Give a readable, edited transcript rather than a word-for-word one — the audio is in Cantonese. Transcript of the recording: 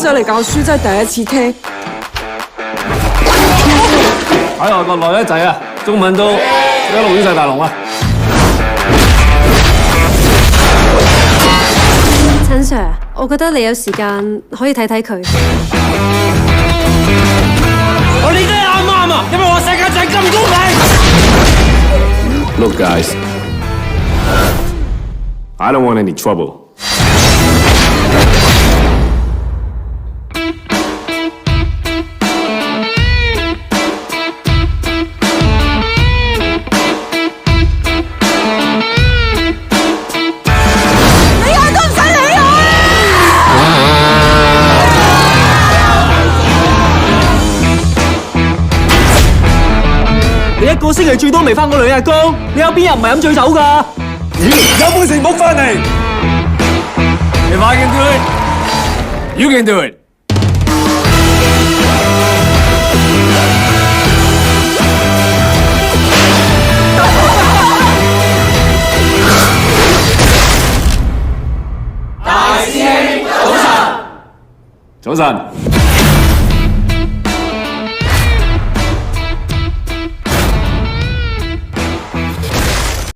就嚟教書真係第一次聽，喺外國耐得滯啊，中文都一路亂晒大龍啊！陳 Sir， 我覺得你有時間可以睇睇佢。我理得啱啱啊，因為我世界就係咁公平。Look, guys, I don't want any trouble. 你一個星期最多未翻過2日工，你有邊日唔係飲醉酒㗎？有本事唔好翻嚟。If I can do it, you can do it. 大師兄，早晨。早晨。